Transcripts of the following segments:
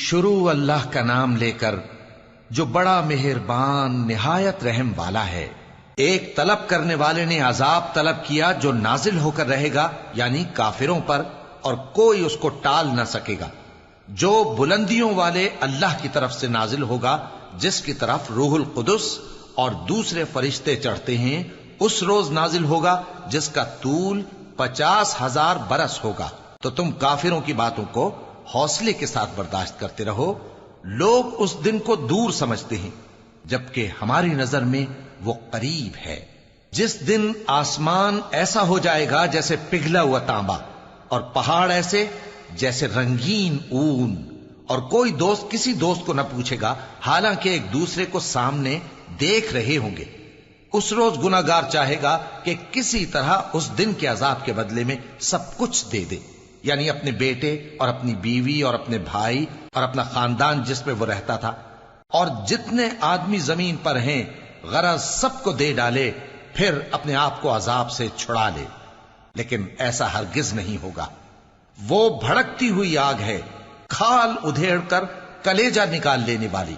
شروع اللہ کا نام لے کر جو بڑا مہربان نہایت رحم والا ہے۔ ایک طلب کرنے والے نے عذاب طلب کیا جو نازل ہو کر رہے گا، یعنی کافروں پر، اور کوئی اس کو ٹال نہ سکے گا۔ جو بلندیوں والے اللہ کی طرف سے نازل ہوگا، جس کی طرف روح القدس اور دوسرے فرشتے چڑھتے ہیں، اس روز نازل ہوگا جس کا طول 50,000 برس ہوگا۔ تو تم کافروں کی باتوں کو حوصلے کے ساتھ برداشت کرتے رہو۔ لوگ اس دن کو دور سمجھتے ہیں، جبکہ ہماری نظر میں وہ قریب ہے۔ جس دن آسمان ایسا ہو جائے گا جیسے پگھلا ہوا تانبا، اور پہاڑ ایسے جیسے رنگین اون، اور کوئی دوست کسی دوست کو نہ پوچھے گا، حالانکہ ایک دوسرے کو سامنے دیکھ رہے ہوں گے۔ اس روز گناہگار چاہے گا کہ کسی طرح اس دن کے عذاب کے بدلے میں سب کچھ دے دے، یعنی اپنے بیٹے اور اپنی بیوی اور اپنے بھائی اور اپنا خاندان جس میں وہ رہتا تھا، اور جتنے آدمی زمین پر ہیں، غرض سب کو دے ڈالے، پھر اپنے آپ کو عذاب سے چھڑا لے۔ لیکن ایسا ہرگز نہیں ہوگا۔ وہ بھڑکتی ہوئی آگ ہے، کھال ادھیڑ کر کلیجہ نکال لینے والی۔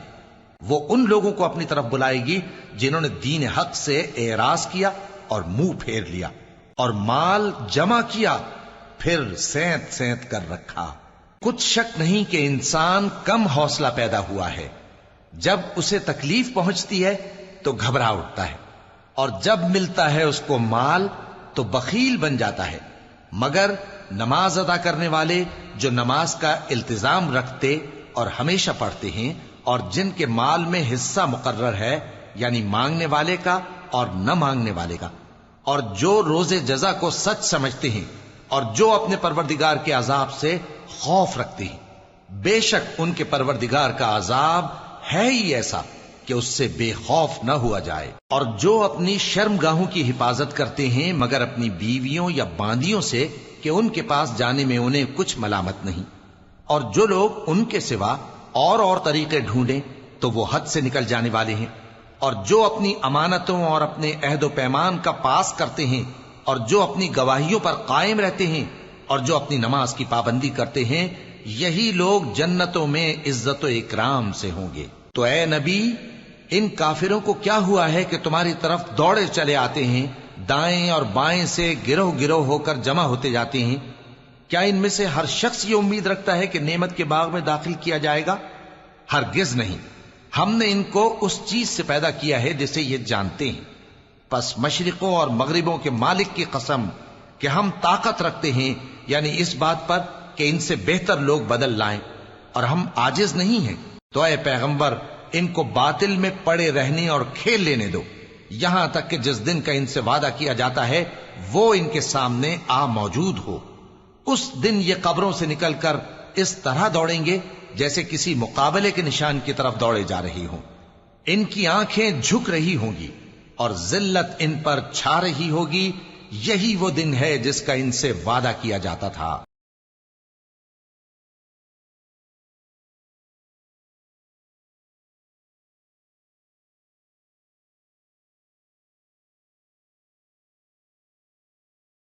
وہ ان لوگوں کو اپنی طرف بلائے گی جنہوں نے دین حق سے اعراض کیا اور منہ پھیر لیا، اور مال جمع کیا پھر سینت سینت کر رکھا۔ کچھ شک نہیں کہ انسان کم حوصلہ پیدا ہوا ہے۔ جب اسے تکلیف پہنچتی ہے تو گھبرا اٹھتا ہے، اور جب ملتا ہے اس کو مال تو بخیل بن جاتا ہے۔ مگر نماز ادا کرنے والے جو نماز کا التزام رکھتے اور ہمیشہ پڑھتے ہیں، اور جن کے مال میں حصہ مقرر ہے، یعنی مانگنے والے کا اور نہ مانگنے والے کا، اور جو روز جزا کو سچ سمجھتے ہیں، اور جو اپنے پروردگار کے عذاب سے خوف رکھتے ہیں، بے شک ان کے پروردگار کا عذاب ہے ہی ایسا کہ اس سے بے خوف نہ ہوا جائے۔ اور جو اپنی شرمگاہوں کی حفاظت کرتے ہیں مگر اپنی بیویوں یا باندیوں سے کہ ان کے پاس جانے میں انہیں کچھ ملامت نہیں، اور جو لوگ ان کے سوا اور طریقے ڈھونڈیں تو وہ حد سے نکل جانے والے ہیں، اور جو اپنی امانتوں اور اپنے عہد و پیمان کا پاس کرتے ہیں، اور جو اپنی گواہیوں پر قائم رہتے ہیں، اور جو اپنی نماز کی پابندی کرتے ہیں، یہی لوگ جنتوں میں عزت و اکرام سے ہوں گے۔ تو اے نبی، ان کافروں کو کیا ہوا ہے کہ تمہاری طرف دوڑے چلے آتے ہیں، دائیں اور بائیں سے گروہ گروہ ہو کر جمع ہوتے جاتے ہیں؟ کیا ان میں سے ہر شخص یہ امید رکھتا ہے کہ نعمت کے باغ میں داخل کیا جائے گا؟ ہرگز نہیں۔ ہم نے ان کو اس چیز سے پیدا کیا ہے جسے یہ جانتے ہیں۔ پس مشرقوں اور مغربوں کے مالک کی قسم کہ ہم طاقت رکھتے ہیں، یعنی اس بات پر کہ ان سے بہتر لوگ بدل لائیں، اور ہم عاجز نہیں ہیں۔ تو اے پیغمبر، ان کو باطل میں پڑے رہنے اور کھیل لینے دو، یہاں تک کہ جس دن کا ان سے وعدہ کیا جاتا ہے وہ ان کے سامنے آ موجود ہو۔ اس دن یہ قبروں سے نکل کر اس طرح دوڑیں گے جیسے کسی مقابلے کے نشان کی طرف دوڑے جا رہی ہوں۔ ان کی آنکھیں جھک رہی ہوں گی اور ذلت ان پر چھا رہی ہوگی۔ یہی وہ دن ہے جس کا ان سے وعدہ کیا جاتا تھا۔